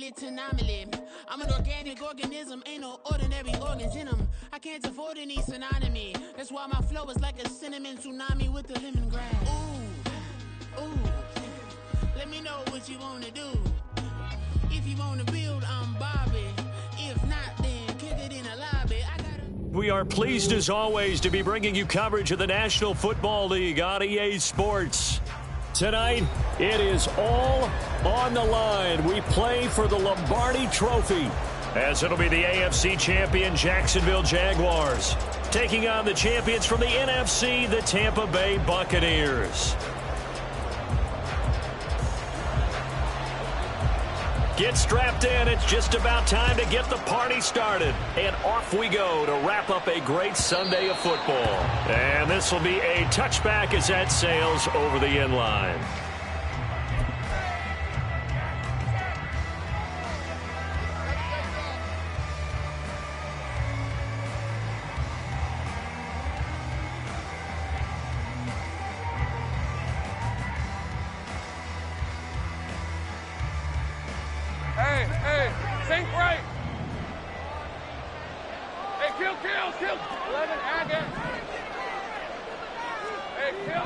it to nominate. I'm an organic organism, ain't no ordinary organs in them. I can't afford any synonymy. That's why my flow is like a cinnamon tsunami with the lemongrass. Ooh, ooh. Let me know what you wanna do. If you wanna build, I'm Bobby. If not, then kick it in a lobby. We are pleased as always to be bringing you coverage of the National Football League on EA Sports. Tonight, it is all on the line. We play for the Lombardi Trophy, as it'll be the AFC champion Jacksonville Jaguars taking on the champions from the NFC, the Tampa Bay Buccaneers. Get strapped in. It's just about time to get the party started. And off we go to wrap up a great Sunday of football. And this will be a touchback as that sails over the end line. Hey, think right. Hey, kill. 11, Agate. Hey, kill.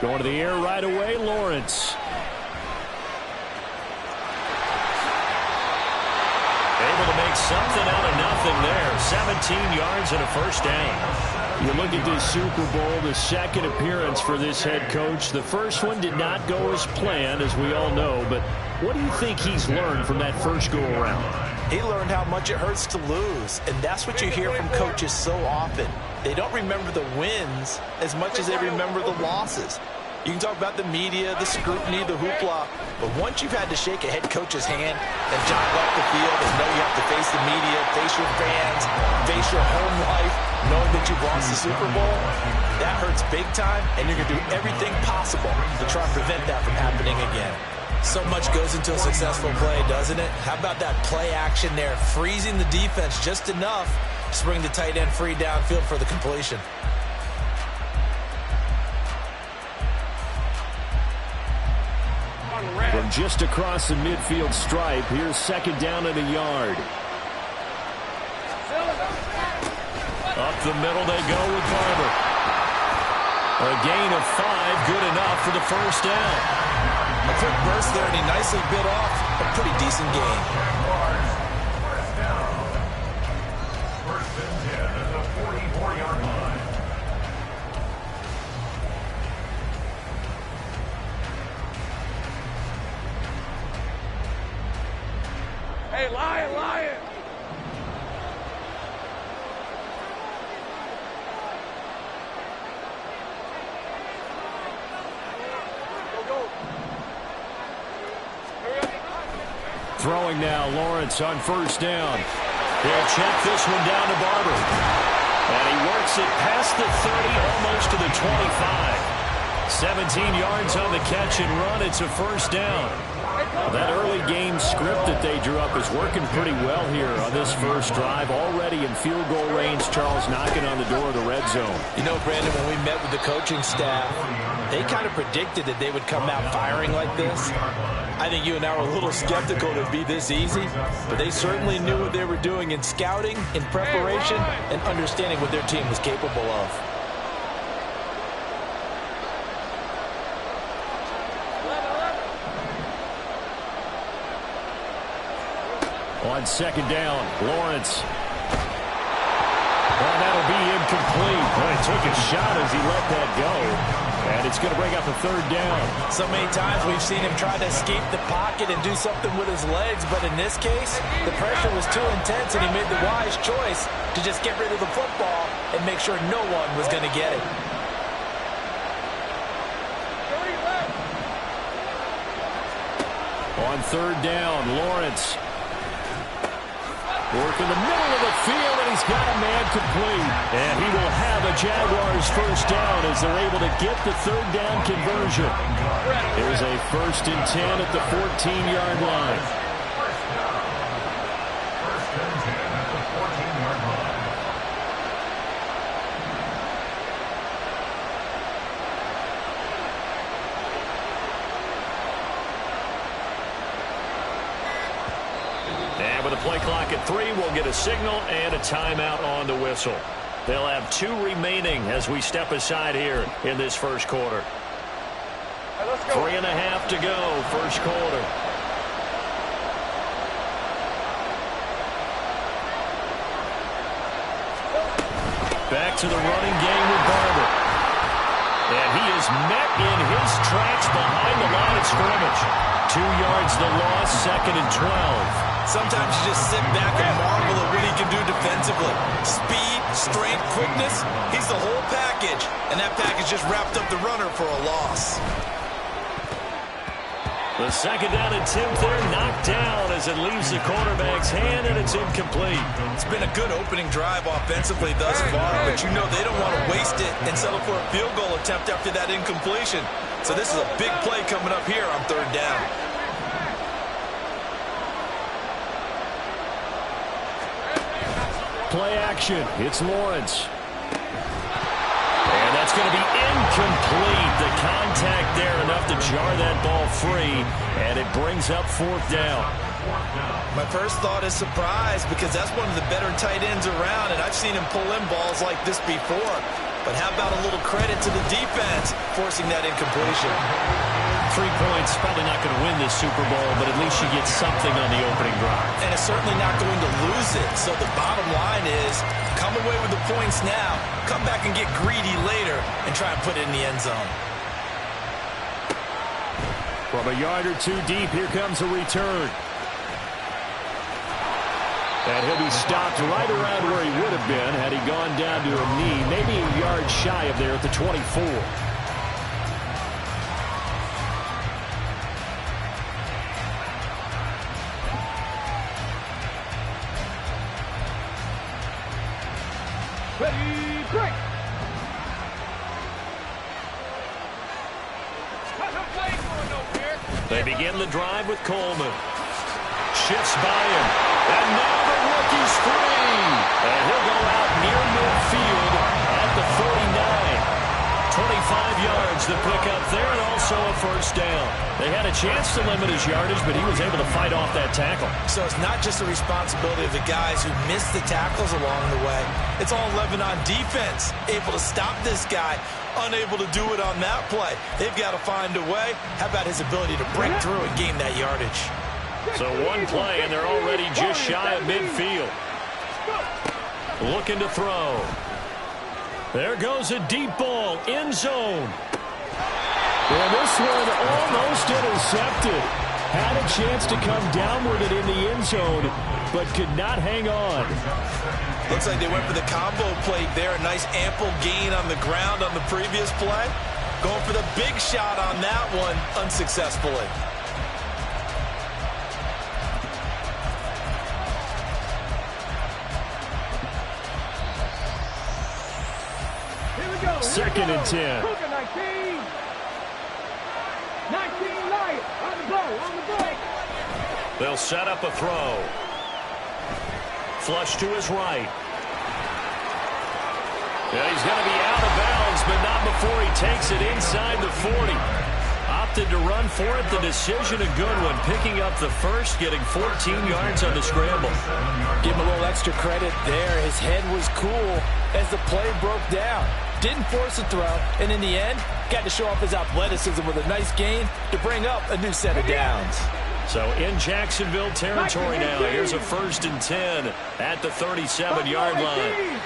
Going to the air right away, Lawrence. Able to make something out of nothing there. 17 yards and a first down. You look at this Super Bowl, the second appearance for this head coach. The first one did not go as planned, as we all know, but what do you think he's learned from that first go-around? He learned how much it hurts to lose, and that's what you hear from coaches so often. They don't remember the wins as much as they remember the losses. You can talk about the media, the scrutiny, the hoopla, but once you've had to shake a head coach's hand and jog off the field and know you have to face the media, face your fans, face your home life, knowing that you've lost the Super Bowl, that hurts big time, and you're going to do everything possible to try and prevent that from happening again. So much goes into a successful play, doesn't it? How about that play action there, freezing the defense just enough to bring the tight end free downfield for the completion. From just across the midfield stripe, here's second down and a yard. Up the middle they go with Barber. A gain of 5, good enough for the first down. A quick burst there, and he nicely bit off a pretty decent gain. First and 10 at the 44-yard line. Hey, Lion. Throwing now, Lawrence on first down. They'll check this one down to Barber. And he works it past the 30, almost to the 25. 17 yards on the catch and run. It's a first down. That early game script that they drew up is working pretty well here on this first drive. Already in field goal range, Charles knocking on the door of the red zone. You know, Brandon, when we met with the coaching staff, they kind of predicted that they would come out firing like this. I think you and I were a little skeptical that it'd be this easy, but they certainly knew what they were doing in scouting, in preparation, and understanding what their team was capable of. On second down, Lawrence. And that'll be incomplete. Well, he took a shot as he let that go. And it's going to bring up a third down. So many times we've seen him try to escape the pocket and do something with his legs, but in this case, the pressure was too intense and he made the wise choice to just get rid of the football and make sure no one was going to get it. On third down, Lawrence. Work in the middle of the field, and he's got a man complete. And he will have a Jaguars first down as they're able to get the third down conversion. There's a 1st and 10 at the 14-yard line. First and 10 at the 14-yard line. with the play clock at 3, we'll get a signal and a timeout on the whistle. They'll have 2 remaining as we step aside here in this first quarter. Hey, let's go. 3.5 to go, first quarter. Back to the running game with Barber. And he is met in his tracks behind the line of scrimmage. 2 yards the loss, 2nd and 12. Sometimes you just sit back and marvel at what he can do defensively. Speed, strength, quickness, he's the whole package. And that package just wrapped up the runner for a loss. The 2nd down attempt there knocked down as it leaves the quarterback's hand, and it's incomplete. It's been a good opening drive offensively thus far, but you know they don't want to waste it and settle for a field goal attempt after that incompletion. So this is a big play coming up here on 3rd down. Play action. It's Lawrence. And that's going to be incomplete. The contact there enough to jar that ball free, and it brings up 4th down. My first thought is surprise because that's one of the better tight ends around, and I've seen him pull in balls like this before. But how about a little credit to the defense forcing that incompletion? 3 points, probably not going to win this Super Bowl, but at least you get something on the opening drive. And it's certainly not going to lose it. So the bottom line is, come away with the points now, come back and get greedy later, and try and put it in the end zone. From a yard or 2 deep, here comes a return. And he'll be stopped right around where he would have been had he gone down to a knee, maybe a yard shy of there at the 24. Ready, break. They begin the drive with Coleman. Shifts by him. And now the rookie's free. And he'll go out near midfield at the 49. 25 yards the pickup there, and also a 1st down. They had a chance to limit his yardage, but he was able to fight off that tackle. So it's not just the responsibility of the guys who missed the tackles along the way. It's all Lebanon defense, able to stop this guy, unable to do it on that play. They've got to find a way. How about his ability to break through and gain that yardage? So 1 play, and they're already just shy of midfield. Looking to throw. There goes a deep ball, end zone. And this one almost intercepted. Had a chance to come down with it in the end zone, but could not hang on. Looks like they went for the combo plate there. A nice ample gain on the ground on the previous play. Going for the big shot on that one unsuccessfully. Second and 10. 19 light on the ball, They'll set up a throw. Flush to his right. Yeah, he's going to be out of bounds, but not before he takes it inside the 40. Opted to run for it. The decision a good one. Picking up the first, getting 14 yards on the scramble. Give him a little extra credit there. His head was cool as the play broke down. Didn't force a throw, and in the end, got to show off his athleticism with a nice gain to bring up a new set of downs. So in Jacksonville territory now. Here's a 1st and 10 at the 37-yard line.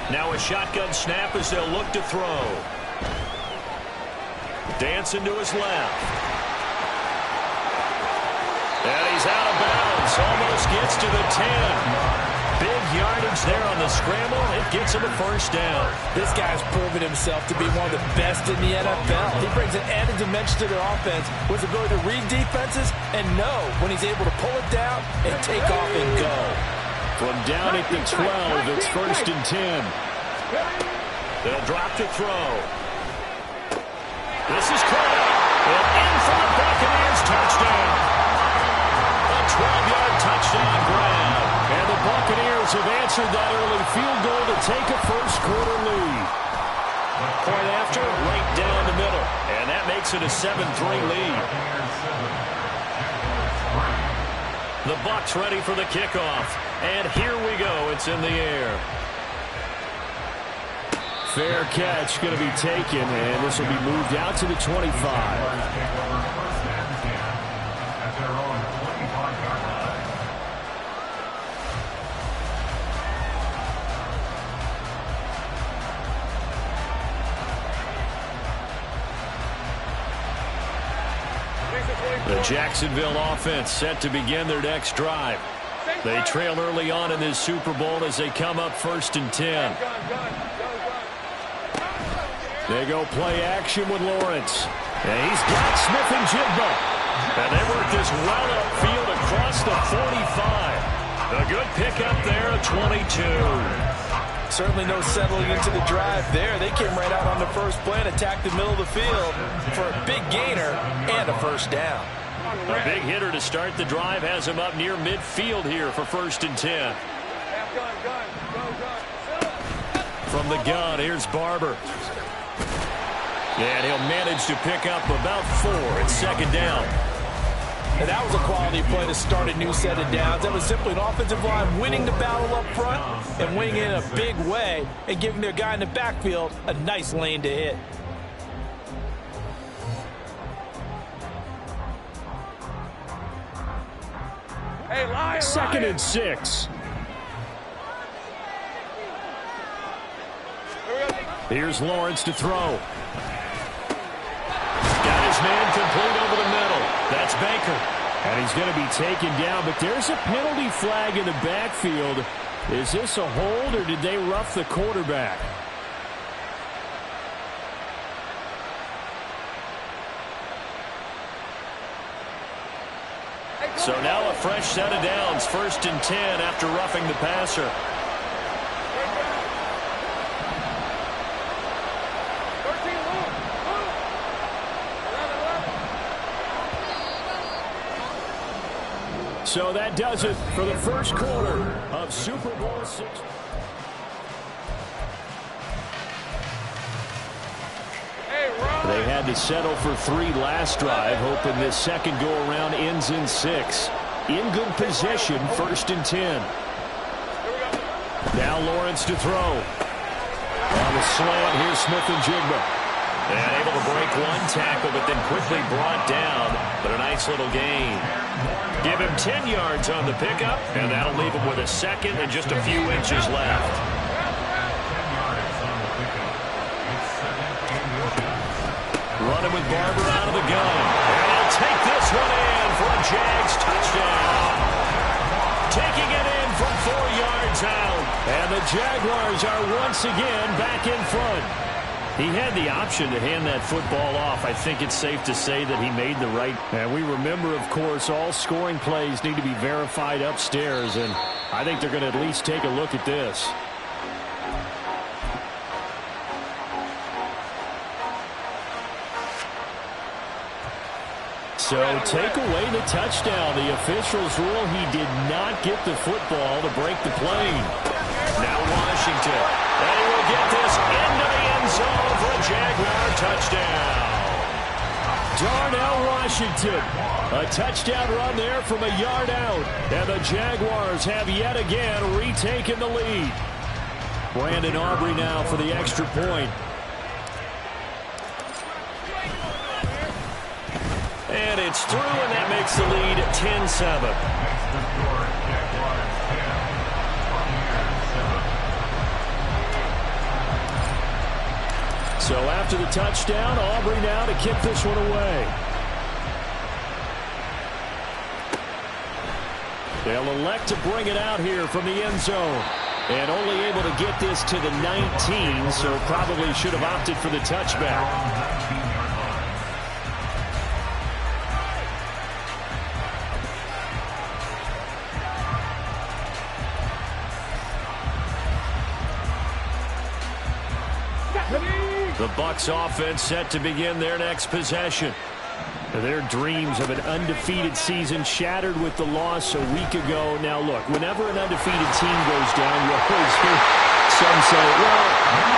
Now a shotgun snap as they'll look to throw. Dancing to his left. And he's out of bounds. Almost gets to the 10. Big yardage there on the scramble. It gets him a 1st down. This guy's proven himself to be one of the best in the NFL. He brings an added dimension to their offense with his ability to read defenses and know when he's able to pull it down and take off and go. From down at the 12, it's 1st and 10. They'll drop to throw. This is caught. And in for the Buccaneers touchdown. A 12-yard touchdown grab. And the Buccaneers have answered that early field goal to take a first-quarter lead. Point after, right down the middle. And that makes it a 7-3 lead. The Bucs ready for the kickoff. And here we go. It's in the air. Fair catch going to be taken, and this will be moved out to the 25. The Jacksonville offense set to begin their next drive. They trail early on in this Super Bowl as they come up 1st and 10. They go play action with Lawrence. And he's got Smith-Njigba. And they work this well upfield across the 45. A good pickup there at 22. Certainly no settling into the drive there. They came right out on the first play and attacked the middle of the field for a big gainer and a first down. A big hitter to start the drive has him up near midfield here for 1st and 10. From the gun, here's Barber. And he'll manage to pick up about 4 at 2nd down. And that was a quality play to start a new set of downs. That was simply an offensive line winning the battle up front and winning it in a big way and giving their guy in the backfield a nice lane to hit. Hey, Lion, 2nd and 6. Here's Lawrence to throw. Got his man complete over the middle. That's Baker. And he's going to be taken down, but there's a penalty flag in the backfield. Is this a hold, or did they rough the quarterback? So now a fresh set of downs, 1st and 10 after roughing the passer. So that does it for the first quarter of Super Bowl 6. They had to settle for 3 last drive, hoping this second go-around ends in 6. In good position, 1st and 10. Now Lawrence to throw. On the slant, here's Smith-Njigba. And able to break 1 tackle, but then quickly brought down. But a nice little gain. Give him 10 yards on the pickup, and that'll leave him with a 2nd and just a few inches left. Running with Barber out of the gun. And he'll take this one in for a Jags touchdown. Taking it in from 4 yards out. And the Jaguars are once again back in front. He had the option to hand that football off. I think it's safe to say that he made the right. And we remember, of course, all scoring plays need to be verified upstairs. And I think they're going to at least take a look at this. So take away the touchdown. The officials rule he did not get the football to break the play. Now Washington. And he will get this into the end zone for a Jaguar touchdown. Darnell Washington. A touchdown run there from a yard out. And the Jaguars have yet again retaken the lead. Brandon Aubrey now for the extra point. And it's through, and that makes the lead 10-7. So after the touchdown, Aubrey now to kick this one away. They'll elect to bring it out here from the end zone. And only able to get this to the 19, so probably should have opted for the touchback. The Bucs offense set to begin their next possession. Their dreams of an undefeated season shattered with the loss a week ago. Now, look, whenever an undefeated team goes down, you always hear some say, well,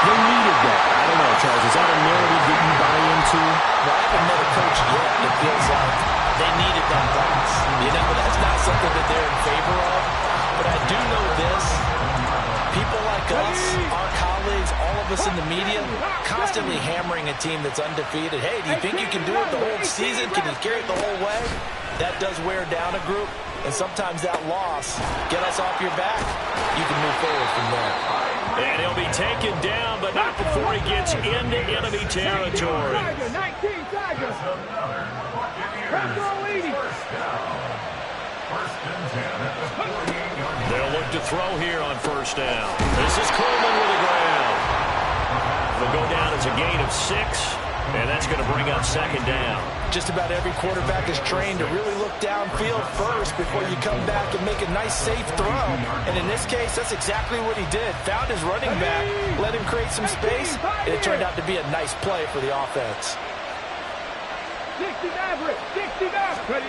they needed that. I don't know, Charles. Is that a narrative that you buy into? Well, I haven't met a coach yet that feels like they needed that loss. You know, that's not something that they're constantly hammering a team that's undefeated. Hey, do you think you can do it the whole season? Can you carry it the whole way? That does wear down a group, and sometimes that loss, get us off your back, you can move forward from there. And he'll be taken down, but not before he gets into enemy territory. They'll look to throw here on first down. This is Coleman with the ground. They'll go down as a gain of 6, and that's going to bring up second down. Just about every quarterback is trained to really look downfield first before you come back and make a nice, safe throw. And in this case, that's exactly what he did. Found his running back, let him create some space, and it turned out to be a nice play for the offense. 69, 69.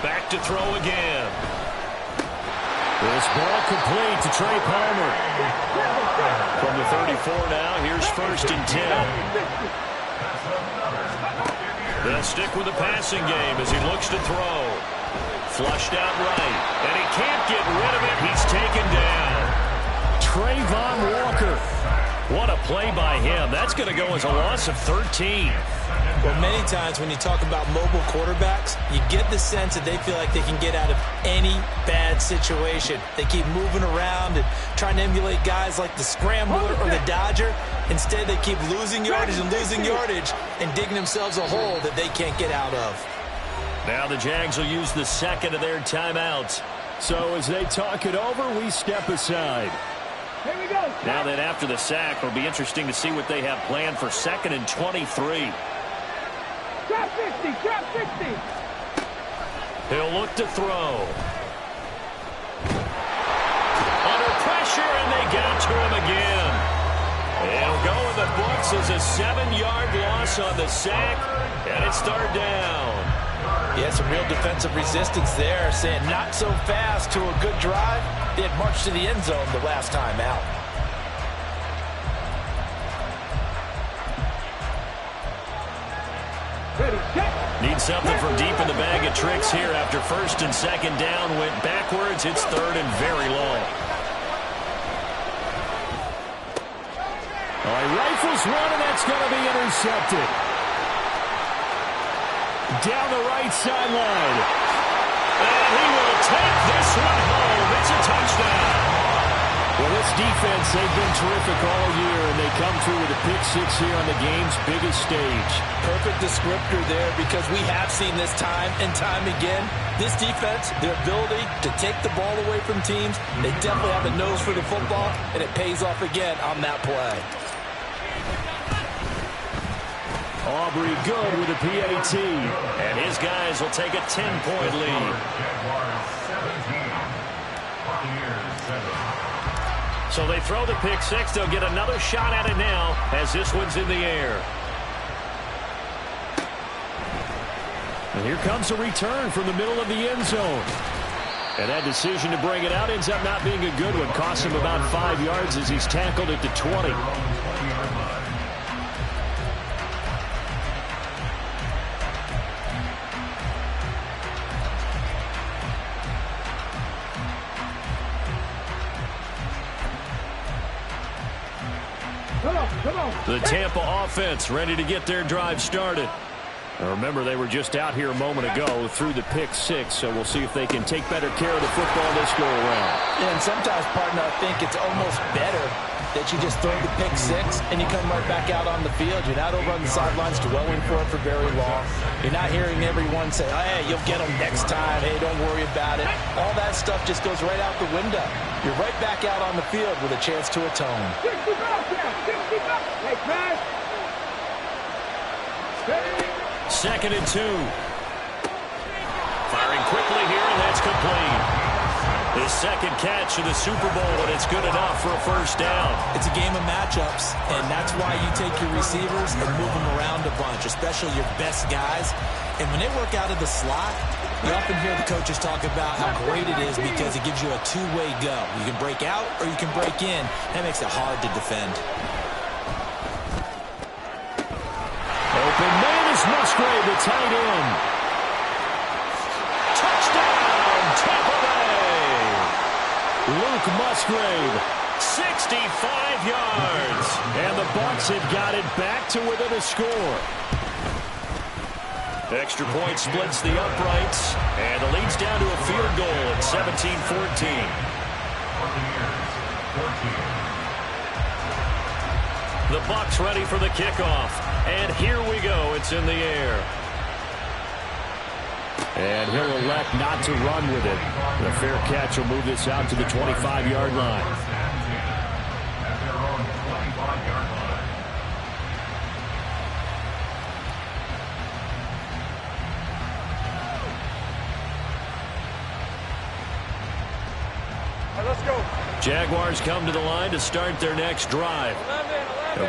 Back to throw again. This ball complete to Trey Palmer. From the 34 now, here's 1st and 10. They'll stick with the passing game as he looks to throw. Flushed out right, and he can't get rid of it. He's taken down. Trayvon Walker. What a play by him. That's going to go as a loss of 13. Well, many times when you talk about mobile quarterbacks, you get the sense that they feel like they can get out of any bad situation. They keep moving around and trying to emulate guys like the Scrambler or the Dodger. Instead, they keep losing yardage and digging themselves a hole that they can't get out of. Now the Jags will use the second of their timeouts. So as they talk it over, we step aside. Here we go. Now that after the sack, it'll be interesting to see what they have planned for 2nd and 23. Drop 50, drop 50. He'll look to throw. Under pressure, and they get it to him again. He'll go in the books as a 7-yard loss on the sack, and it's 3rd down. Yeah, some real defensive resistance there, saying not so fast to a good drive. They had marched to the end zone the last time out. Need something from deep in the bag of tricks here after 1st and 2nd down. Went backwards. It's 3rd and very long. He rifles one, and that's going to be intercepted. Down the right sideline. And he will take this one home. It's a touchdown. Well, this defense, they've been terrific all year, and they come through with a pick-6 here on the game's biggest stage. Perfect descriptor there, because we have seen this time and time again. This defense, their ability to take the ball away from teams, they definitely have a nose for the football, and it pays off again on that play. Aubrey good with a PAT. And his guys will take a 10-point lead. So they throw the pick-6. They'll get another shot at it now as this one's in the air. And here comes a return from the middle of the end zone. And that decision to bring it out ends up not being a good one. Costs him about 5 yards as he's tackled at the 20. The Tampa offense ready to get their drive started. Now remember, they were just out here a moment ago through the pick-6, so we'll see if they can take better care of the football this go-around. And sometimes, partner, I think it's almost better that you just throw the pick-6 and you come right back out on the field. You're not over on the sidelines dwelling for it for very long. You're not hearing everyone say, oh, hey, you'll get them next time. Hey, don't worry about it. All that stuff just goes right out the window. You're right back out on the field with a chance to atone. 60 back there, 60 back. Hey, Chris. 2nd and 2. Firing quickly here, and that's complete. His second catch of the Super Bowl, and it's good enough for a first down. It's a game of matchups, and that's why you take your receivers and move them around a bunch, especially your best guys. And when they work out of the slot, you often hear the coaches talk about how great it is because it gives you a two-way go. You can break out or you can break in. That makes it hard to defend. Open man is Musgrave, the tight end. Touchdown, Tampa Bay! Luke Musgrave, 65 yards. And the Bucs have got it back to within a score. Extra point splits the uprights, and the lead's down to a field goal at 17-14. The Bucs ready for the kickoff, and here we go. It's in the air. And he'll elect not to run with it. The fair catch will move this out to the 25-yard line. Let's go. Jaguars come to the line to start their next drive.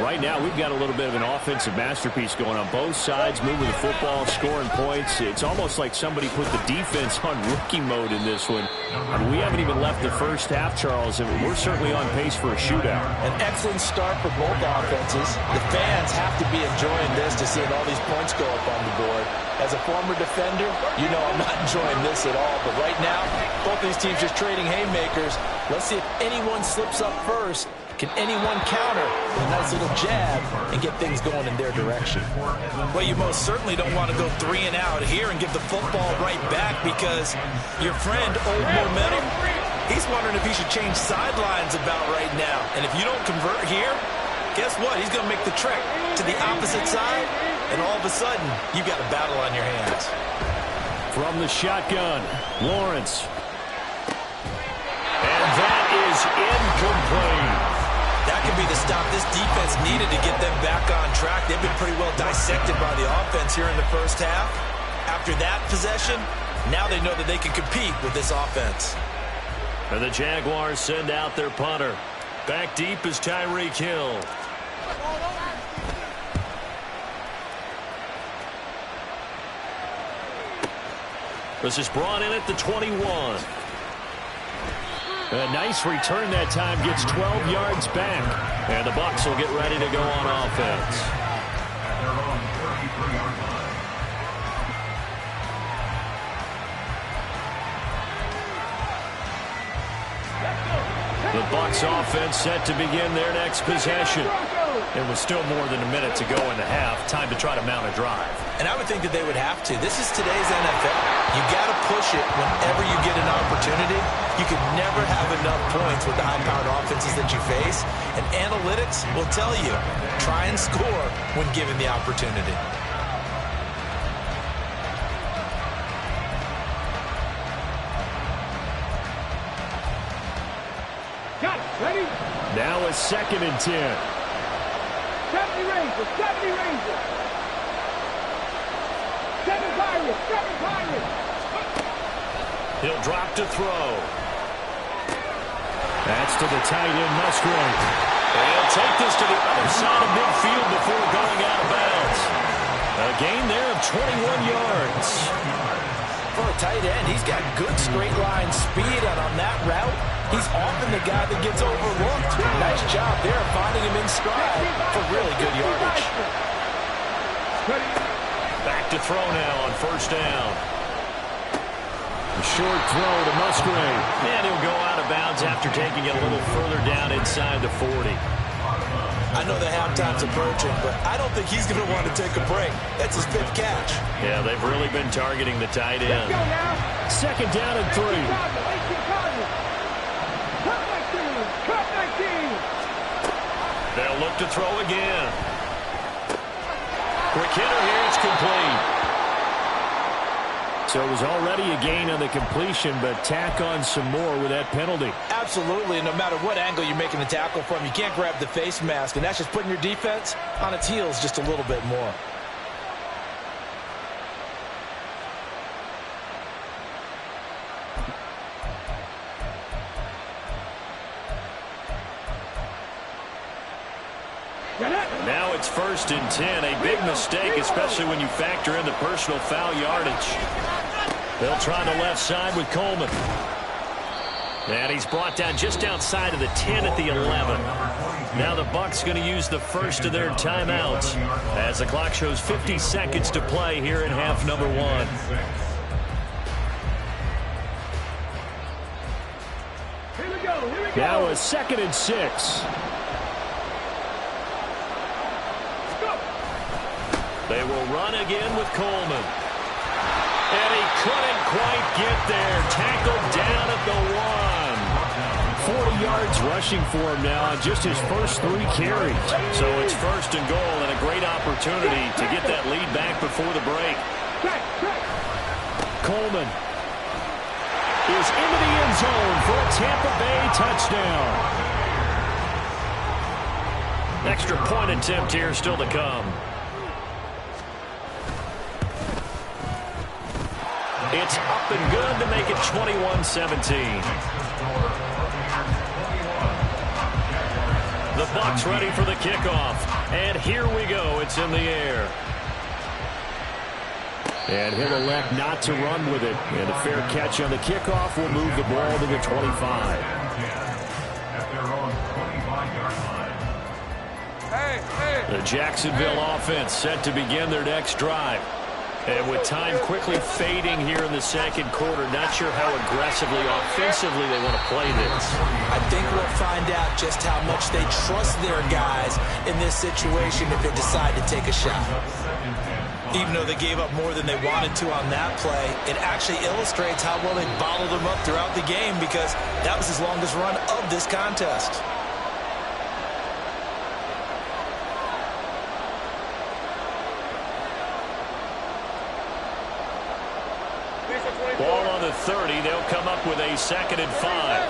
Right now, we've got a little bit of an offensive masterpiece going on both sides, moving the football, scoring points. It's almost like somebody put the defense on rookie mode in this one. I mean, we haven't even left the first half, Charles, and we're certainly on pace for a shootout. An excellent start for both offenses. The fans have to be enjoying this to see all these points go up on the board. As a former defender, you know I'm not enjoying this at all. But right now, both these teams just trading haymakers. Let's see if anyone slips up first. Can anyone counter with a nice little jab and get things going in their direction? Well, you most certainly don't want to go 3 and out here and give the football right back, because your friend, Old Momentum, he's wondering if he should change sidelines about right now. And if you don't convert here, guess what? He's going to make the trek to the opposite side, and all of a sudden, you've got a battle on your hands. From the shotgun, Lawrence. And that is incomplete. That could be the stop this defense needed to get them back on track. They've been pretty well dissected by the offense here in the first half. After that possession, now they know that they can compete with this offense. And the Jaguars send out their punter. Back deep is Tyreek Hill. This is brought in at the 21. A nice return that time, gets 12 yards back. And the Bucs will get ready to go on offense. The Bucs offense set to begin their next possession. It was still more than a minute to go in the half. Time to try to mount a drive. And I would think that they would have to. This is today's NFL. You got to push it whenever you get an opportunity. You can never have enough points with the high-powered offenses that you face. And analytics will tell you, try and score when given the opportunity. Got it. Ready? Now a 2nd and 10. 70 Rangers. 70 Rangers. 7 Pirates. 7 Pirates. He'll drop to throw. That's to the tight end, Musgrave. And take this to the other side of midfield before going out of bounds. A gain there of 21 yards. For a tight end, he's got good straight line speed, and on that route, he's often the guy that gets overlooked. Nice job there finding him in stride for really good yardage. Back to throw now on 1st down. A short throw to Musgrave. And he'll go out of bounds after taking it a little further down inside the 40. I know the halftime's approaching, but I don't think he's going to want to take a break. That's his 5th catch. Yeah, they've really been targeting the tight end. 2nd down and 3. They'll look to throw again. Quick hitter here, it's complete. So it was already a gain on the completion, but tack on some more with that penalty. Absolutely, and no matter what angle you're making the tackle from, you can't grab the face mask, and that's just putting your defense on its heels just a little bit more. Now it's 1st and 10. A big mistake, especially when you factor in the personal foul yardage. They'll try the left side with Coleman. And he's brought down just outside of the 10 at the 11. Now the Bucs going to use the first of their timeouts as the clock shows 50 seconds to play here in half number 1. Here we go. Here we go. Now a 2nd and 6. They will run again with Coleman. And he couldn't quite get there. Tackled down at the 1. 40 yards rushing for him now on just his first 3 carries. So it's 1st and goal and a great opportunity to get that lead back before the break. Coleman is into the end zone for a Tampa Bay touchdown. Extra point attempt here still to come. It's up and good to make it 21-17. The Bucs ready for the kickoff. And here we go. It's in the air. And he'll elect not to run with it. And a fair catch on the kickoff will move the ball to the 25. The Jacksonville offense set to begin their next drive. And with time quickly fading here in the 2nd quarter, not sure how aggressively, offensively they want to play this. I think we'll find out just how much they trust their guys in this situation if they decide to take a shot. Even though they gave up more than they wanted to on that play, it actually illustrates how well they bottled them up throughout the game because that was his longest run of this contest. Ball on the 30. They'll come up with a 2nd and 5.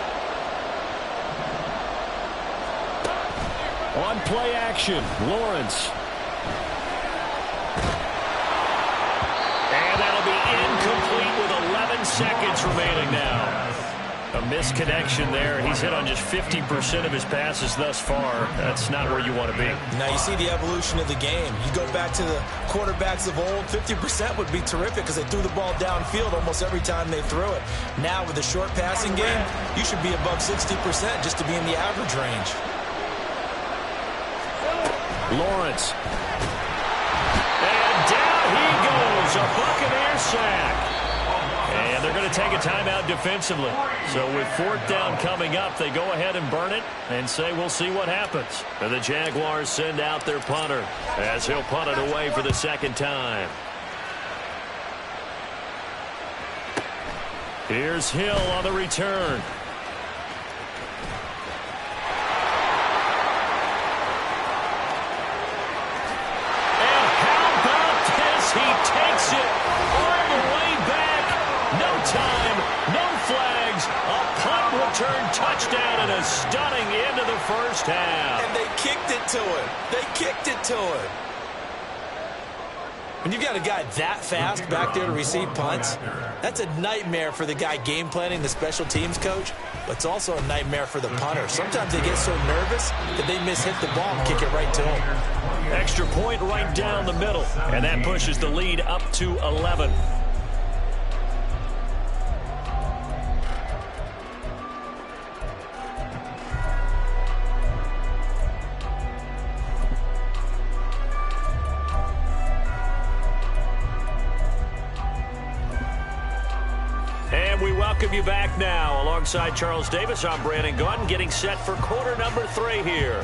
On play action, Lawrence. And that'll be incomplete with 11 seconds remaining now. A misconnection there. He's hit on just 50% of his passes thus far. That's not where you want to be. Now you see the evolution of the game. You go back to the quarterbacks of old, 50% would be terrific because they threw the ball downfield almost every time they threw it. Now with the short passing game, you should be above 60% just to be in the average range. Lawrence. And down he goes. A Buccaneer sack. And they're going to take a timeout defensively. So with 4th down coming up, they go ahead and burn it and say we'll see what happens. And the Jaguars send out their punter as he'll punt it away for the 2nd time. Here's Hill on the return. And how about this? He takes it all the way back. No time, no flags, a punt return touchdown and a stunning end of the 1st half. And they kicked it to him. They kicked it to him. When you got a guy that fast back there to receive punts, that's a nightmare for the guy game planning, the special teams coach, but it's also a nightmare for the punter. Sometimes they get so nervous that they mishit the ball and kick it right to him. Extra point right down the middle, and that pushes the lead up to 11. Welcome you back now. Alongside Charles Davis, I'm Brandon Gaudin, getting set for quarter number 3 here.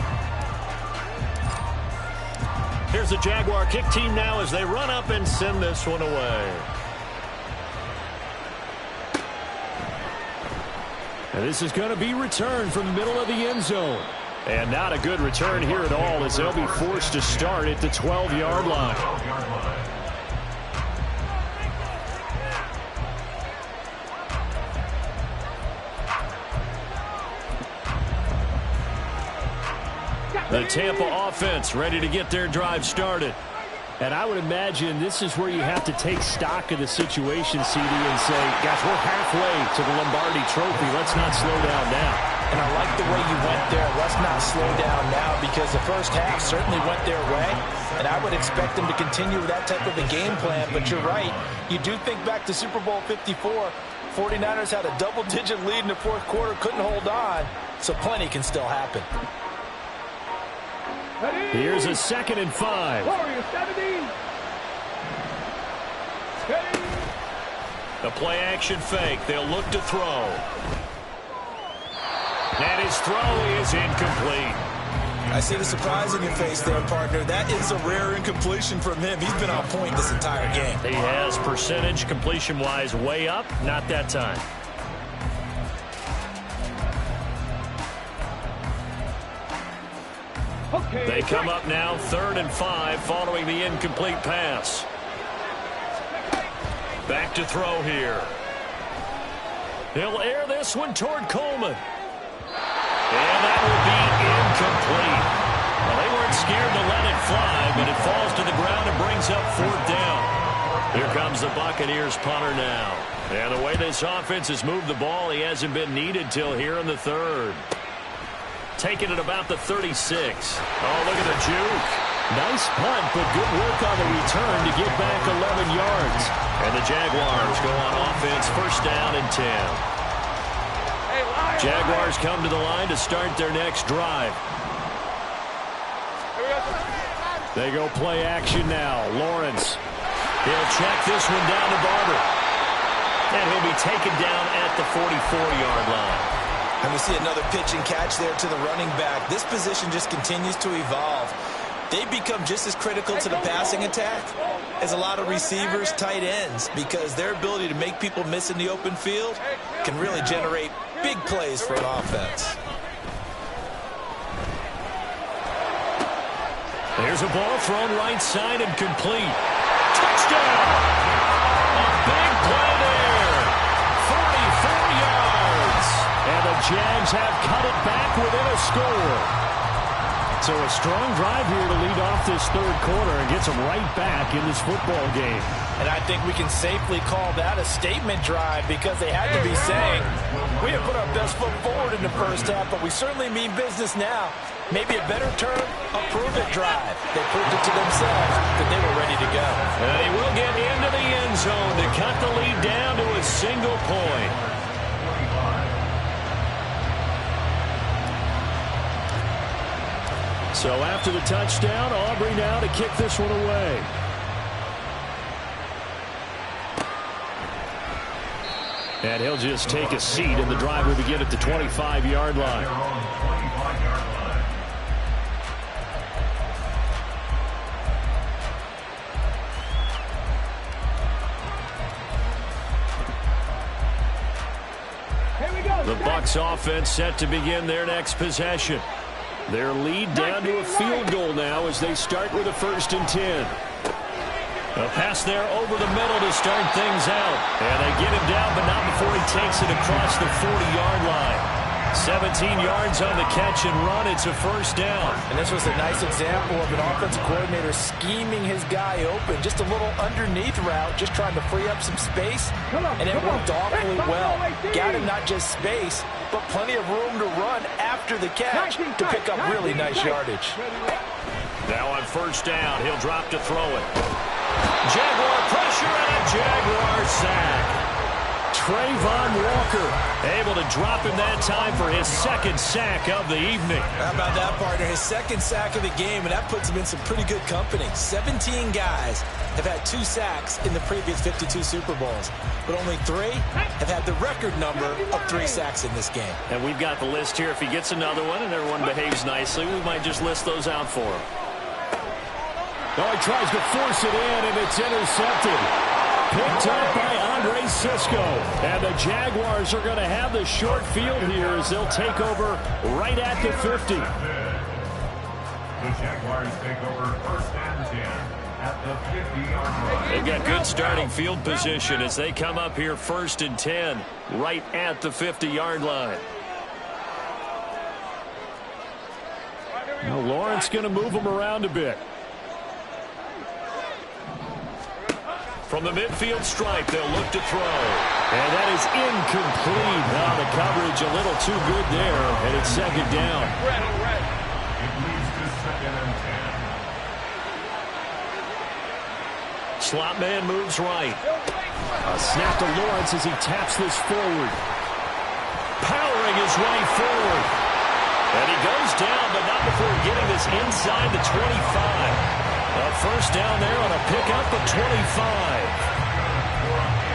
Here's the Jaguar kick team now as they run up and send this one away. And this is going to be returned from the middle of the end zone. And not a good return here at all as they'll be forced to start at the 12-yard line. The Tampa offense ready to get their drive started. And I would imagine this is where you have to take stock of the situation, CD, and say, gosh, we're halfway to the Lombardi Trophy. Let's not slow down now. And I like the way you went there. Let's not slow down now because the first half certainly went their way. And I would expect them to continue with that type of a game plan. But you're right. You do think back to Super Bowl 54. 49ers had a double-digit lead in the 4th quarter, couldn't hold on. So plenty can still happen. Here's a 2nd and 5. Warriors 70. The play action fake. They'll look to throw. And his throw is incomplete. I see the surprise in your face there, partner. That is a rare incompletion from him. He's been on point this entire game. He has percentage completion-wise way up. Not that time. Okay. They come up now 3rd and 5 following the incomplete pass. Back to throw here. He'll air this one toward Coleman. And that will be incomplete. Well, they weren't scared to let it fly, but it falls to the ground and brings up 4th down. Here comes the Buccaneers punter now. And the way this offense has moved the ball, he hasn't been needed till here in the 3rd. Taking it about the 36. Oh, look at the juke. Nice punt, but good work on the return to get back 11 yards. And the Jaguars go on offense, 1st down and 10. Jaguars come to the line to start their next drive. They go play action now. Lawrence. He'll check this one down to Barber. And he'll be taken down at the 44-yard line. And we see another pitch and catch there to the running back. This position just continues to evolve. They become just as critical to the passing attack as a lot of receivers, tight ends, because their ability to make people miss in the open field can really generate big plays for an offense. There's a ball thrown right side and complete. Touchdown! A big play there. 44 yards. And the Jags have cut it back within a score. So a strong drive here to lead off this 3rd quarter and gets them right back in this football game. And I think we can safely call that a statement drive because they had to be saying, we have put our best foot forward in the 1st half, but we certainly mean business now. Maybe a better term, a prove-it drive. They proved it to themselves that they were ready to go. And he will get into the end zone to cut the lead down to a single point. So after the touchdown, Aubrey now to kick this one away. And he'll just take a seat, and the drive will begin at the 25-yard line. The Bucs offense set to begin their next possession. Their lead down to a field goal now as they start with a 1st and 10. A pass there over the middle to start things out. And they get him down, but not before he takes it across the 40-yard line. 17 yards on the catch and run. It's a 1st down. And this was a nice example of an offensive coordinator scheming his guy open. Just a little underneath route, just trying to free up some space. And it worked awfully well. Got him not just space, but plenty of room to run after the catch to pick up really nice yardage. Now on 1st down, he'll drop to throw it. Jaguar pressure and a Jaguar sack. Trayvon Walker able to drop him that time for his 2nd sack of the evening. How about that, partner? His 2nd sack of the game, and that puts him in some pretty good company. 17 guys have had 2 sacks in the previous 52 Super Bowls, but only 3 have had the record number of 3 sacks in this game. And we've got the list here. If he gets another one and everyone behaves nicely, we might just list those out for him. Oh, he tries to force it in, and it's intercepted. Picked up by Andre Sisco. And the Jaguars are going to have the short field here as they'll take over right at the 50. The Jaguars take over 1st and 10 at the 50-yard line. They've got good starting field position as they come up here 1st and 10 right at the 50-yard line. Now Lawrence going to move him around a bit. From the midfield stripe, they'll look to throw. And that is incomplete. Now the coverage a little too good there, and it's 2nd down. It leads to 2nd and 10. Slot man moves right. A snap to Lawrence as he taps this forward. Powering his way forward. And he goes down, but not before getting this inside the 25. A 1st down there on a pickup of 25.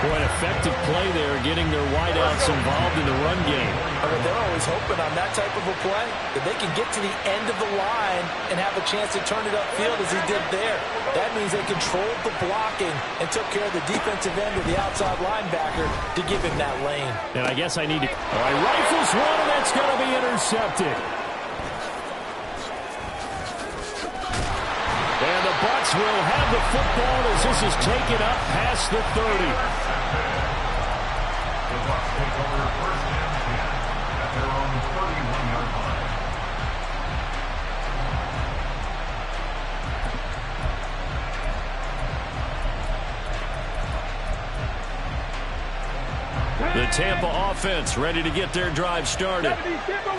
Boy, an effective play there, getting their wideouts involved in the run game. I mean, they're always hoping on that type of a play that they can get to the end of the line and have a chance to turn it upfield as he did there. That means they controlled the blocking and took care of the defensive end of the outside linebacker to give him that lane. And I guess I need to... All right, rifles one, and that's going to be intercepted. And the Bucs will have the football as this is taken up past the 30. The Bucs take over first and 10 at their own 31-yard line. The Tampa offense ready to get their drive started.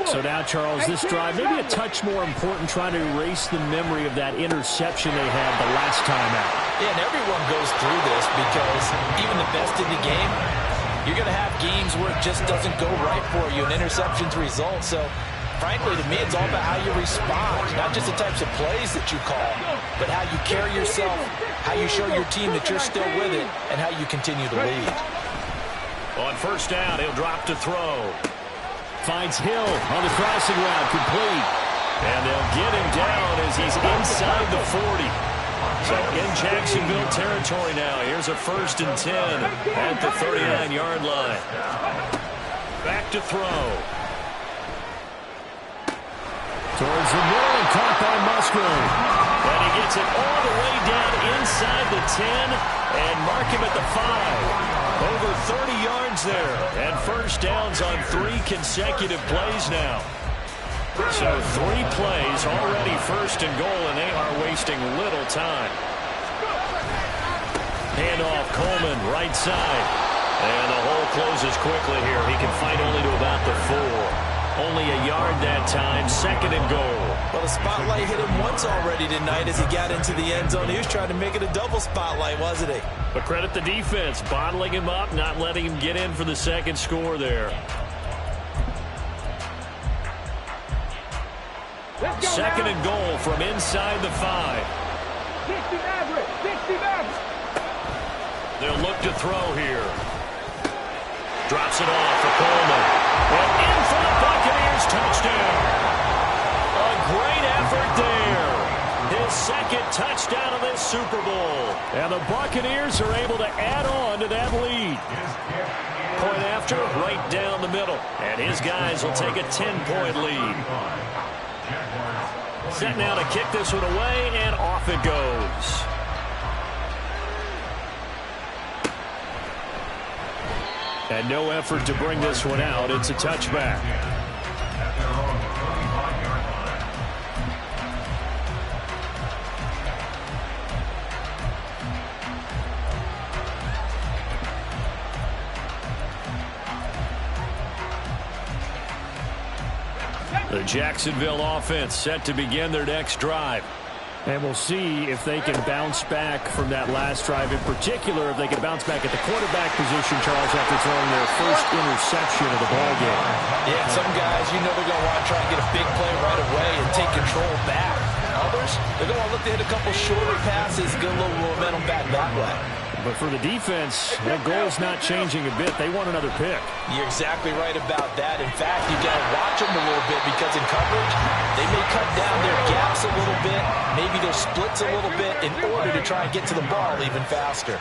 So now, Charles, this drive maybe a touch more important, trying to erase the memory of that interception they had the last time out. Yeah, and everyone goes through this because even the best in the game, you're going to have games where it just doesn't go right for you, and interceptions result. So, frankly, to me, it's all about how you respond, not just the types of plays that you call, but how you carry yourself, how you show your team that you're still with it, and how you continue to lead. On first down, he'll drop to throw. Finds Hill on the crossing route, complete. And they'll get him down as he's inside the 40. So in Jacksonville territory now. Here's a 1st and 10 at the 39-yard line. Back to throw. Towards the middle and caught by Musgrave. And he gets it all the way down inside the 10 and mark him at the 5. Over 30 yards there. And first downs on 3 consecutive plays now. So 3 plays already 1st and goal, and they are wasting little time. Handoff, Coleman, right side. And the hole closes quickly here. He can fight only to about the 4. Only a yard that time, 2nd and goal. Well, the spotlight hit him once already tonight as he got into the end zone. He was trying to make it a double spotlight, wasn't he? But credit the defense, bottling him up, not letting him get in for the 2nd score there. 2nd and goal from inside the 5. 60 Maverick, 60 Maverick. They'll look to throw here. Drops it off for Coleman. And in for the Buccaneers, touchdown. A great effort there. His 2nd touchdown of this Super Bowl. And the Buccaneers are able to add on to that lead. Point after, right down the middle. And his guys will take a 10-point lead. Set now to kick this one away, and off it goes. And no effort to bring this one out. It's a touchback. The Jacksonville offense set to begin their next drive. And we'll see if they can bounce back from that last drive. In particular, if they can bounce back at the quarterback position, Charles, after throwing their first interception of the ballgame. Yeah, some guys, you know they're going to want to try and get a big play right away and take control back. Others, they're going to look to hit a couple shorter passes, get a little momentum back that way. But for the defense, that goal's not changing a bit. They want another pick. You're exactly right about that. In fact, you got to watch them a little bit because in coverage, they may cut down their gaps a little bit, maybe their splits a little bit in order to try and get to the ball even faster.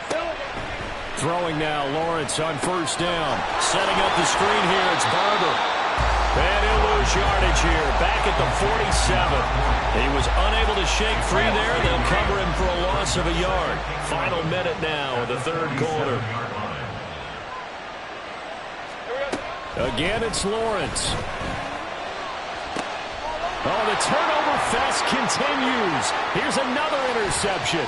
Throwing now, Lawrence on first down. Setting up the screen here, it's Barber. And he'll lose yardage here, back at the 47. He was unable to shake free there. They'll cover him for a loss of a yard. Final minute now of the 3rd quarter. Again, it's Lawrence. Oh, the turnover fest continues. Here's another interception.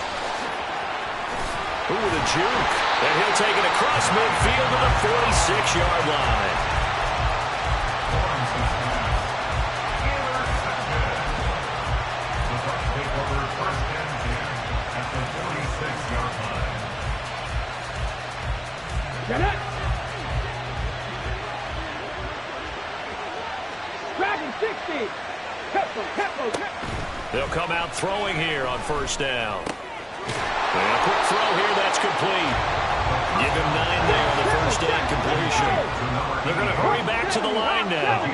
Ooh, with a juke. And he'll take it across midfield to the 46-yard line. Get it! Dragon 60! They'll come out throwing here on first down. And a quick throw here, that's complete. Give him 9 there on the first down completion. They're going to hurry back to the line now.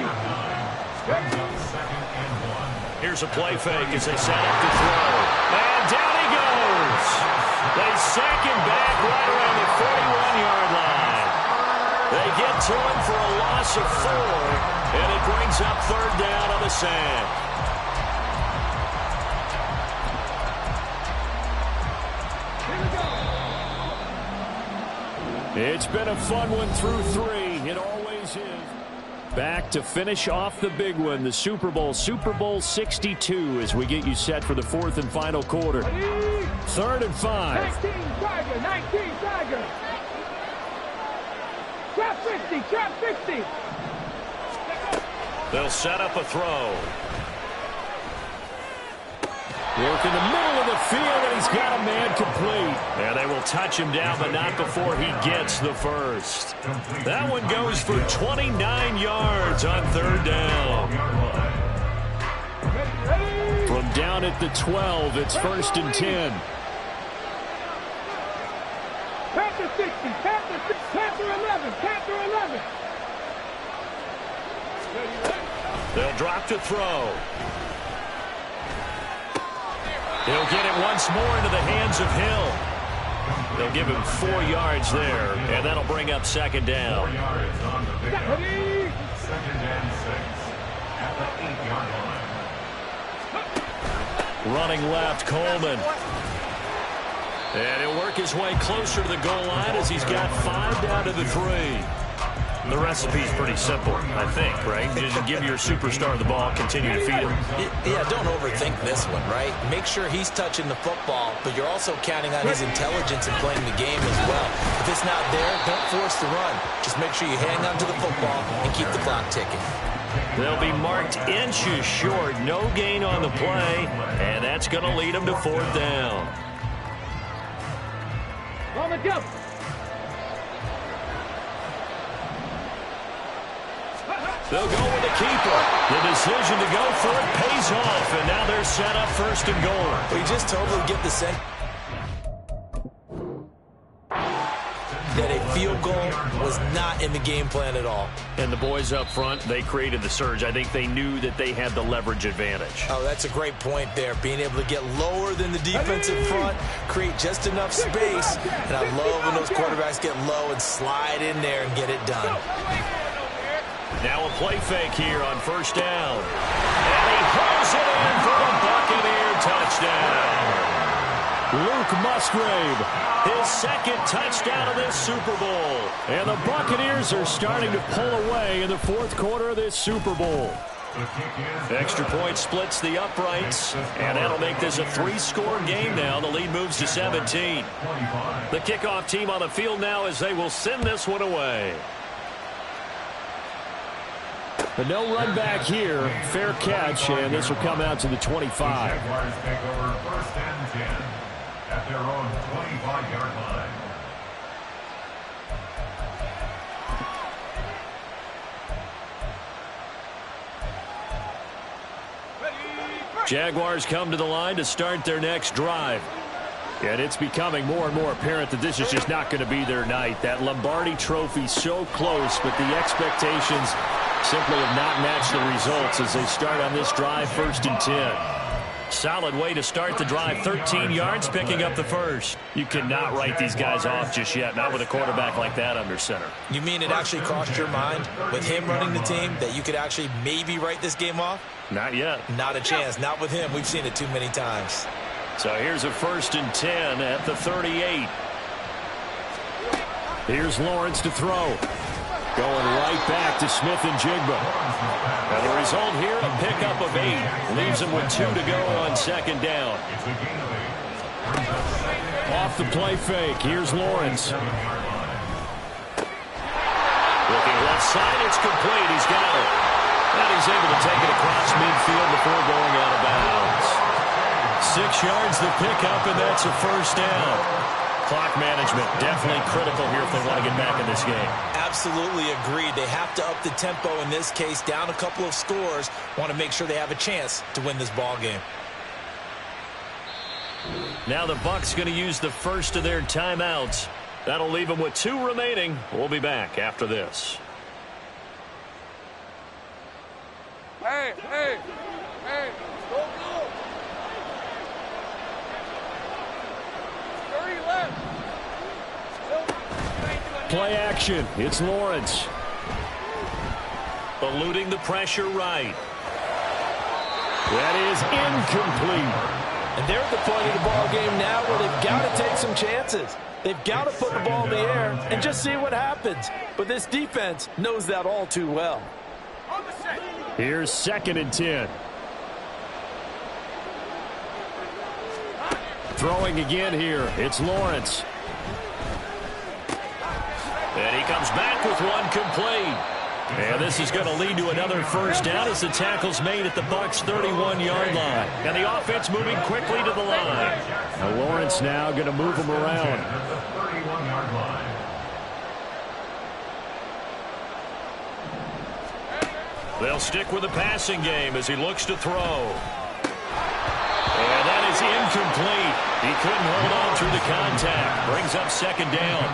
Here's a play fake as they set up to throw. And down he goes. They sack him back right around the 41-yard line. They get to him for a loss of 4, and it brings up third down on the sack. It's been a fun one through 3. It always is. Back to finish off the big one, the Super Bowl, Super Bowl 62, as we get you set for the 4th and final quarter. 3rd and 5. 19 Tiger, 19 Tiger. Trap 50, trap 50. They'll set up a throw. Work in the middle of the field, and he's got a man complete. And they will touch him down, but not before he gets the first. That one goes for 29 yards on 3rd down. From down at the 12, it's 1st and 10. Panther 60, Panther 11, Panther 11. They'll drop to throw. He'll get it once more into the hands of Hill. They'll give him 4 yards there, and that'll bring up 2nd down. 4 yards on the big play. 2nd and 6 at the 8-yard line. Running left, Coleman. And he'll work his way closer to the goal line as he's got 5 down to the 3. The recipe's pretty simple, I think, right? Just give your superstar the ball, continue to feed him. Yeah, don't overthink this one, right? Make sure he's touching the football, but you're also counting on his intelligence in playing the game as well. If it's not there, don't force the run. Just make sure you hang on to the football and keep the clock ticking. They'll be marked inches short, no gain on the play, and that's going to lead them to 4th down. On the jump. They'll go with the keeper. The decision to go for it pays off, and now they're set up 1st and goal. We just totally get the sense that a field goal was not in the game plan at all. And the boys up front, they created the surge. I think they knew that they had the leverage advantage. Oh, that's a great point there. Being able to get lower than the defense in front, create just enough space. And I love when those quarterbacks get low and slide in there and get it done. Now a play fake here on 1st down. And he hauls it in for a Buccaneer touchdown. Luke Musgrave, his 2nd touchdown of this Super Bowl. And the Buccaneers are starting to pull away in the 4th quarter of this Super Bowl. Extra point splits the uprights, and that'll make this a 3-score game now. The lead moves to 17. The kickoff team on the field now as they will send this one away. But no run back here. Fair catch, and this will come out to the 25. Jaguars take over 1st and 10 at their own 25-yard line. Jaguars come to the line to start their next drive. And it's becoming more and more apparent that this is just not going to be their night. That Lombardi trophy so close, but the expectations simply have not matched the results as they start on this drive 1st and 10. Solid way to start the drive. 13 yards, picking up the first. You cannot write these guys off just yet, not with a quarterback like that under center. You mean it actually crossed your mind with him running the team that you could actually maybe write this game off? Not yet. Not a chance. Not with him. We've seen it too many times. So here's a 1st and 10 at the 38. Here's Lawrence to throw. Going right back to Smith and Jigba. And the result here, a pickup of 8. Leaves him with 2 to go on 2nd down. Off the play fake. Here's Lawrence. Looking left side. It's complete. He's got it. And he's able to take it across midfield before going out of bounds. 6 yards the pickup, and that's a 1st down. Clock management definitely critical here if they want to get back in this game. Absolutely agreed. They have to up the tempo in this case, down a couple of scores. Want to make sure they have a chance to win this ball game. Now the Bucs going to use the first of their timeouts. That'll leave him with 2 remaining. We'll be back after this. Hey, hey, hey, go, go. 30 left. Play action. It's Lawrence. Eluding the pressure right. That is incomplete. And they're at the point of the ball game now where they've got to take some chances. They've got to put the ball in the air and just see what happens. But this defense knows that all too well. Here's 2nd and 10. Throwing again here. It's Lawrence. And he comes back with one complete. And this is going to lead to another first down as the tackle's made at the Bucs' 31-yard line. And the offense moving quickly to the line. Now Lawrence now going to move him around. They'll stick with the passing game as he looks to throw. And that is incomplete. He couldn't hold on through the contact. Brings up 2nd down.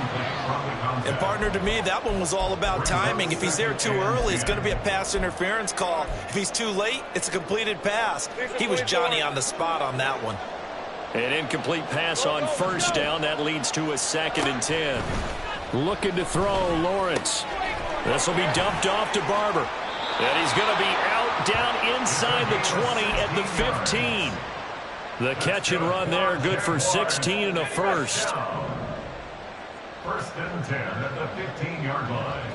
And partner, to me, that one was all about timing. If he's there too early, it's going to be a pass interference call. If he's too late, it's a completed pass. He was Johnny on the spot on that one. An incomplete pass on 1st down. That leads to a 2nd and 10. Looking to throw, Lawrence. This will be dumped off to Barber. And he's going to be out down inside the 20 at the 15. The catch and run there, good for 16 and a first. 1st and 10 at the 15-yard line.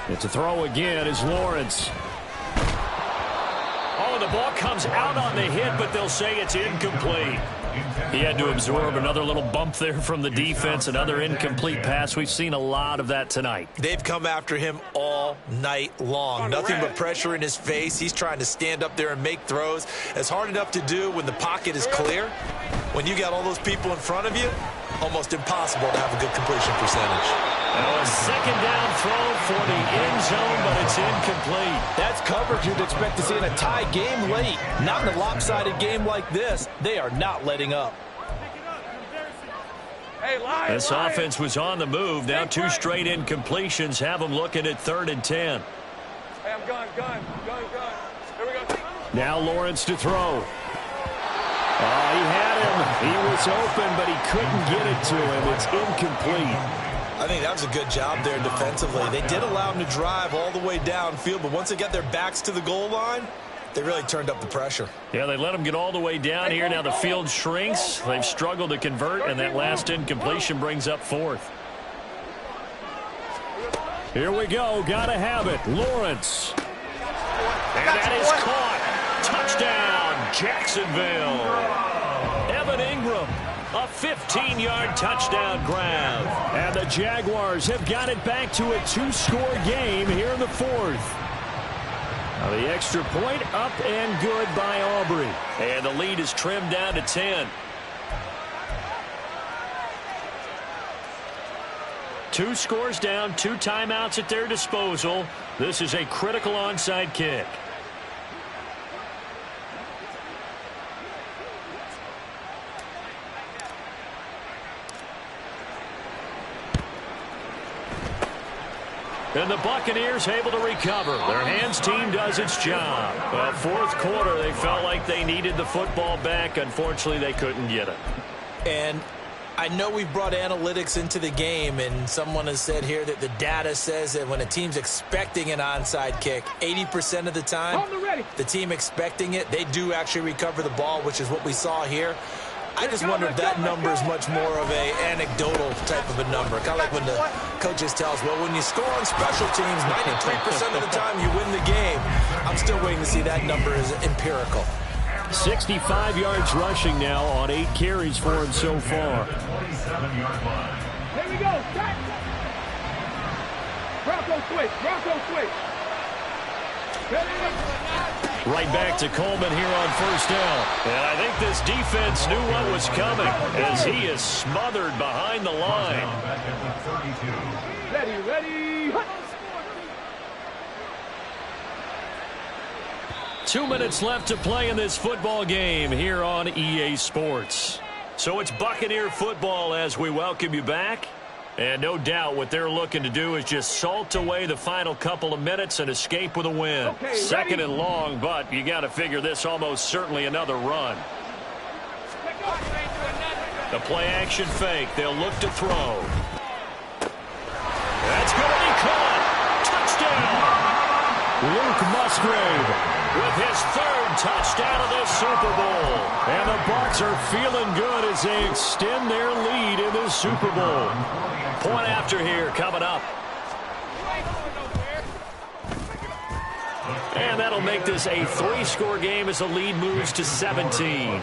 It's a throw again as Lawrence. Oh, the ball comes out on the hit, but they'll say it's incomplete. He had to absorb another little bump there from the defense, another incomplete pass. We've seen a lot of that tonight. They've come after him all night long. Nothing but pressure in his face. He's trying to stand up there and make throws. It's hard enough to do when the pocket is clear. When you got all those people in front of you, almost impossible to have a good completion percentage. Now a 2nd down throw for the end zone, but it's incomplete. That's coverage you'd expect to see in a tie game late. Not in a lopsided game like this. They are not letting up. This offense was on the move. Now 2 straight incompletions have them looking at 3rd and 10. Hey, I'm gun. Here we go. Now Lawrence to throw. He had him. He was open, but he couldn't get it to him. It's incomplete. I think that was a good job there defensively. They did allow him to drive all the way downfield, but once they got their backs to the goal line, they really turned up the pressure. Yeah, they let him get all the way down here. Now the field shrinks. They've struggled to convert, and that last incompletion brings up 4th. Here we go. Got to have it. Lawrence. And that is caught. Touchdown, Jacksonville. Evan Ingram. A 15-yard touchdown grab. And the Jaguars have got it back to a 2-score game here in the 4th. Now the extra point up and good by Aubrey. And the lead is trimmed down to 10. 2 scores down, 2 timeouts at their disposal. This is a critical onside kick. And the Buccaneers able to recover. Their hands team does its job. Well, 4th quarter, they felt like they needed the football back. Unfortunately, they couldn't get it. And I know we've brought analytics into the game, and someone has said here that the data says that when a team's expecting an onside kick, 80% of the time, the team expecting it, they do actually recover the ball, which is what we saw here. I just wonder if that number is much more of a anecdotal type of a number. Kind of like when the coaches tell us, well, when you score on special teams, 93% of the time you win the game. I'm still waiting to see that number as empirical. 65 yards rushing now on 8 carries for him so far. Here we go. Bronco switch. Right back to Coleman here on 1st down. And I think this defense knew what was coming as he is smothered behind the line. Ready. 2 minutes left to play in this football game here on EA Sports. So it's Buccaneer football as we welcome you back. And no doubt what they're looking to do is just salt away the final couple of minutes and escape with a win. Okay, second ready? and long, but you got to figure this almost certainly another run. The play action fake. They'll look to throw. That's going to be caught. Touchdown. Luke Musgrave with his third touchdown of this Super Bowl. And the Bucs are feeling good as they extend their lead in this Super Bowl. Point after here coming up. And that'll make this a 3-score game as the lead moves to 17.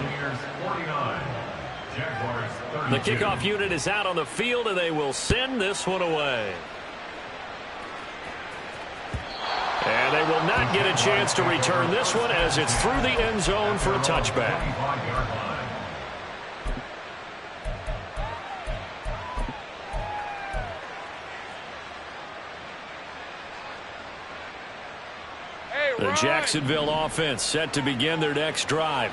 The kickoff unit is out on the field, and they will send this one away. And they will not get a chance to return this one as it's through the end zone for a touchback. The Jacksonville offense set to begin their next drive.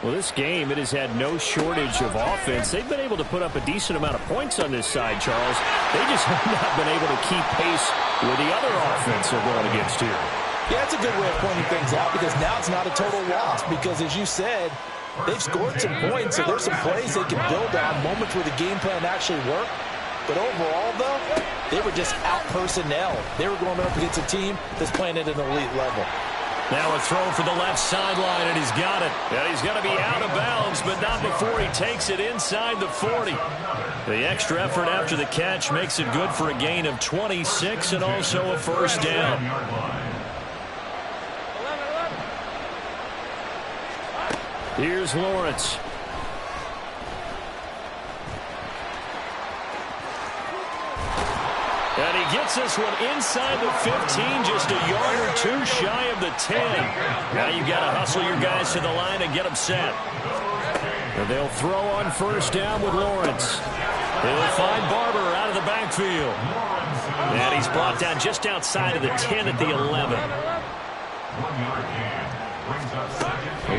Well, this game, it has had no shortage of offense. They've been able to put up a decent amount of points on this side, Charles. They just have not been able to keep pace with the other offense they're going against here. Yeah, it's a good way of pointing things out because now it's not a total loss because, as you said, they've scored some points, so there's some plays they can build on, moments where the game plan actually worked. But overall, though, they were just out-personnel. They were going up against a team that's playing at an elite level. Now a throw for the left sideline, and he's got it. And he's going to be out of bounds, but not before he takes it inside the 40. The extra effort after the catch makes it good for a gain of 26 and also a first down. Here's Lawrence. And he gets this one inside the 15, just a yard or two shy of the 10. Now you've got to hustle your guys to the line and get them set. And they'll throw on first down with Lawrence. They'll find Barber out of the backfield. And he's brought down just outside of the 10 at the 11.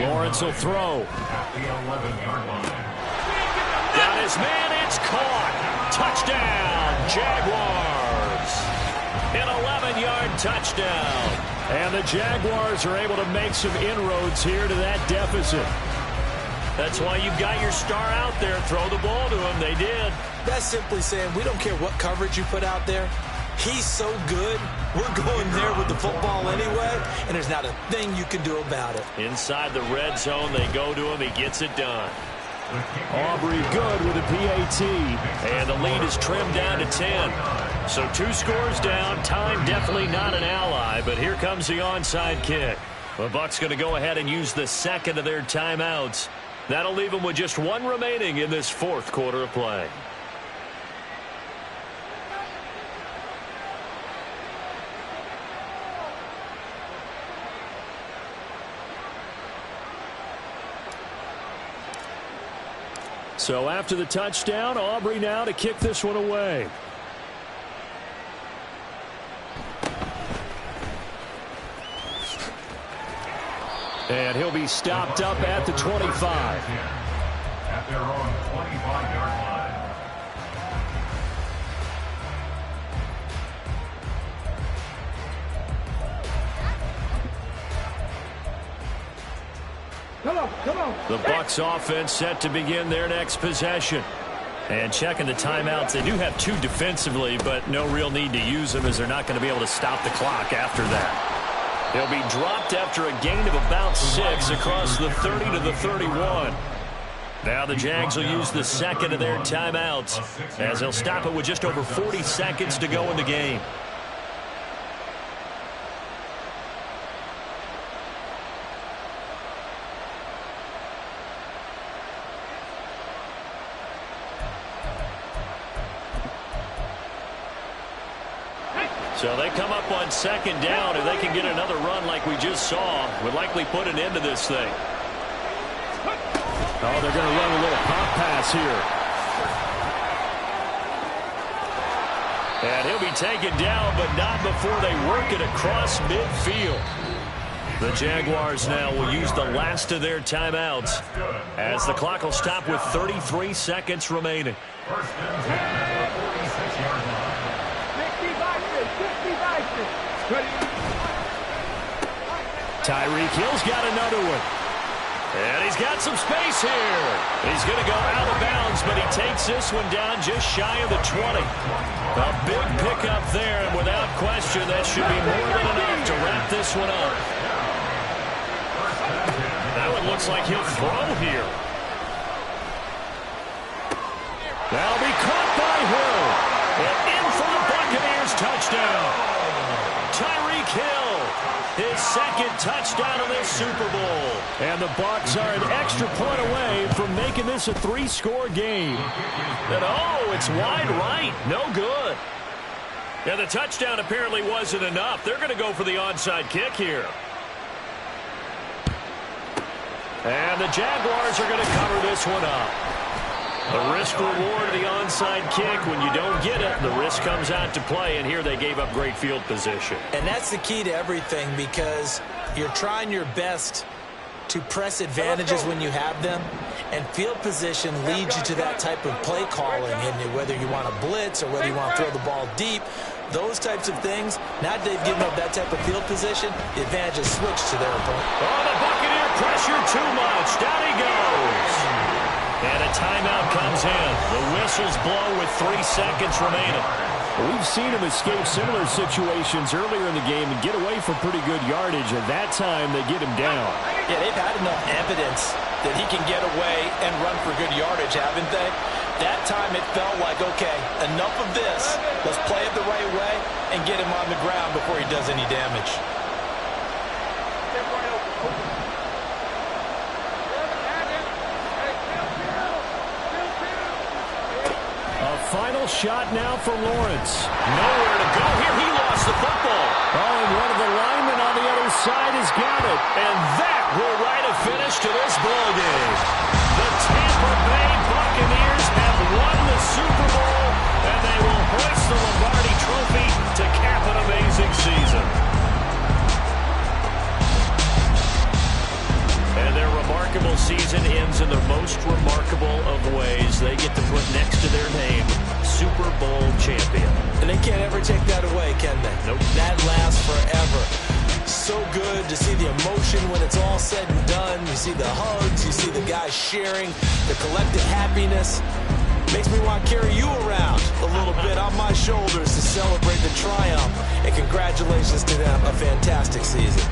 Lawrence will throw. Got his man, it's caught. Touchdown, Jaguars. An 11-yard touchdown. And the Jaguars are able to make some inroads here to that deficit. That's why you've got your star out there. Throw the ball to him. They did. That's simply saying we don't care what coverage you put out there. He's so good, we're going there with the football anyway, and there's not a thing you can do about it. Inside the red zone, they go to him. He gets it done. Aubrey good with a PAT. And the lead is trimmed down to 10. So 2 scores down. Time definitely not an ally, but here comes the onside kick. The Bucs going to go ahead and use the second of their timeouts. That'll leave them with just 1 remaining in this 4th quarter of play. So after the touchdown, Aubrey now to kick this one away. And he'll be stopped up at the 25. At their own 25-yard line. The Bucs offense set to begin their next possession. And checking the timeouts, they do have 2 defensively, but no real need to use them as they're not going to be able to stop the clock after that. They'll be dropped after a gain of about 6 across the 30 to the 31. Now the Jags will use the second of their timeouts as they'll stop it with just over 40 seconds to go in the game. So they come up on second down. If they can get another run like we just saw, would likely put an end to this thing. Oh, they're going to run a little pop pass here. And he'll be taken down, but not before they work it across midfield. The Jaguars now will use the last of their timeouts as the clock will stop with 33 seconds remaining. First and 10 at the 46-yard line. Tyreek Hill's got another one. And he's got some space here. He's going to go out of bounds, but he takes this one down just shy of the 20. A big pickup there, and without question, that should be more than enough to wrap this one up. That one looks like he'll throw here. That'll be caught by Hill. And in for the Buccaneers touchdown. Tyreek Hill, his second touchdown of this Super Bowl. And the Bucs are an extra point away from making this a 3-score game. And oh, it's wide right. No good. Yeah, the touchdown apparently wasn't enough. They're going to go for the onside kick here. And the Jaguars are going to cover this one up. The risk-reward of the onside kick, when you don't get it, the risk comes out to play, and here they gave up great field position. And that's the key to everything, because you're trying your best to press advantages when you have them, and field position leads you to that type of play calling, and whether you want to blitz or whether you want to throw the ball deep, those types of things. Now they've given up that type of field position, the advantage is switched to their opponent. Oh, the Buccaneer pressure too much. Down he goes. And a timeout comes in. The whistles blow with 3 seconds remaining. We've seen him escape similar situations earlier in the game and get away from pretty good yardage. At that time, they get him down. Yeah, they've had enough evidence that he can get away and run for good yardage, haven't they? That time it felt like, okay, enough of this. Let's play it the right way and get him on the ground before he does any damage. Final shot now for Lawrence. Nowhere to go here. He lost the football. Oh, and one of the linemen on the other side has got it. And that will write a finish to this ball game. The Tampa Bay Buccaneers have won the Super Bowl, and they will hoist the Lombardi Trophy to cap an amazing season. And their remarkable season ends in the most remarkable of ways. They get to put next to their name, Super Bowl champion. And they can't ever take that away, can they? Nope. That lasts forever. So good to see the emotion when it's all said and done. You see the hugs, you see the guys sharing, the collective happiness. Makes me want to carry you around a little bit on my shoulders to celebrate the triumph. And congratulations to them, a fantastic season.